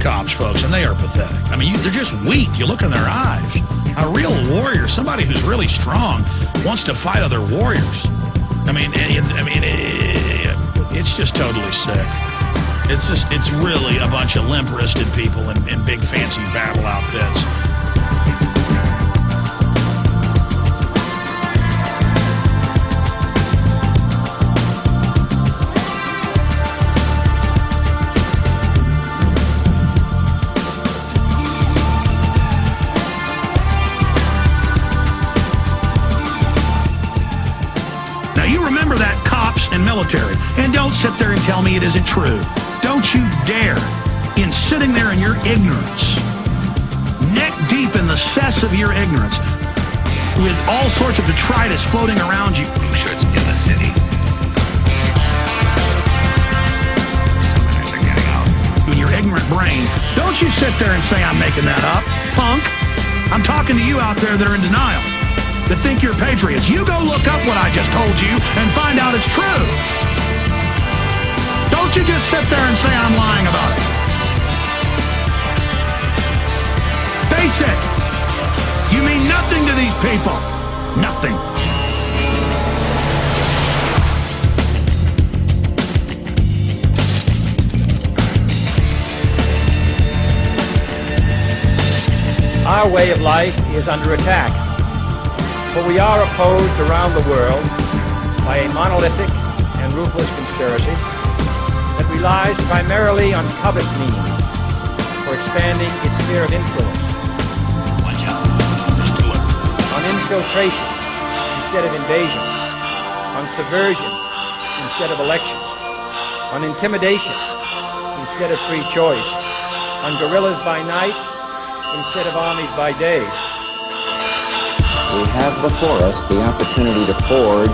cops, folks, and they are pathetic. I mean, they're just weak. You look in their eyes. A real warrior, somebody who's really strong, wants to fight other warriors. It's just totally sick. It's really a bunch of limp-wristed people in big fancy battle outfits. You remember that, cops and military. And don't sit there and tell me it isn't true. Don't you dare, in sitting there in your ignorance, neck deep in the cess of your ignorance, with all sorts of detritus floating around you. Blue shirts in the city. Southerners are getting out. In your ignorant brain, don't you sit there and say I'm making that up, punk. I'm talking to you out there that are in denial, that think you're patriots. You go look up what I just told you and find out it's true. Don't you just sit there and say I'm lying about it. Face it. You mean nothing to these people. Nothing. Our way of life is under attack. But we are opposed around the world by a monolithic and ruthless conspiracy that relies primarily on covert means for expanding its sphere of influence. Watch out. There's two of them. On infiltration instead of invasion. On subversion instead of elections. On intimidation instead of free choice. On guerrillas by night instead of armies by day. We have before us the opportunity to forge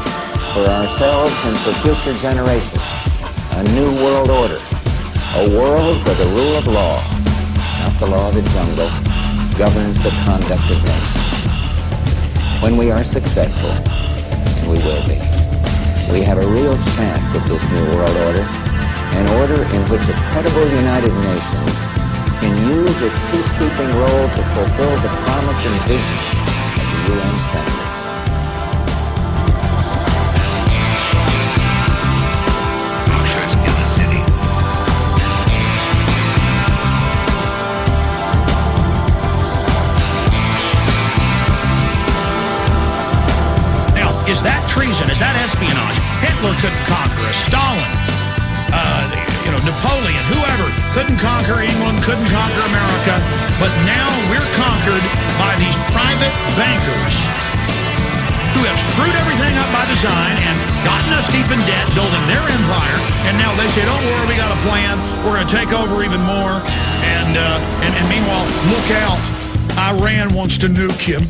for ourselves and for future generations a new world order, a world where the rule of law, not the law of the jungle, governs the conduct of nations. When we are successful, and we will be, we have a real chance at this new world order, an order in which a credible United Nations can use its peacekeeping role to fulfill the promise and vision UN standards. Blue shirts in the city. Now, is that treason? Is that espionage? Hitler couldn't conquer us. Stalin, Napoleon, whoever, couldn't conquer England, couldn't conquer America. But now we're conquered by these private bankers who have screwed everything up by design and gotten us deep in debt, building their empire. And now they say, don't worry, we got a plan. We're going to take over even more. And meanwhile, look out. Iran wants to nuke you.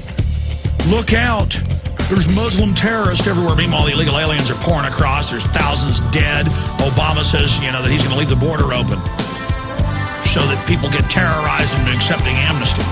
Look out. There's Muslim terrorists everywhere. Meanwhile, the illegal aliens are pouring across. There's thousands dead. Obama says, that he's going to leave the border open so that people get terrorized into accepting amnesty.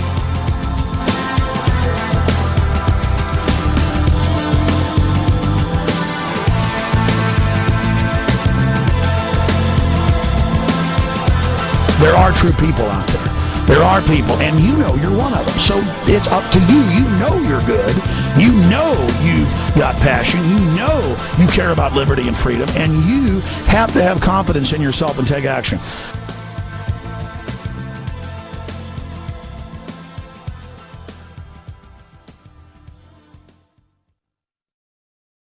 There are true people out there. There are people, and you know you're one of them. So it's up to you. You know you're good. You know you've got passion. You know you care about liberty and freedom. And you have to have confidence in yourself and take action.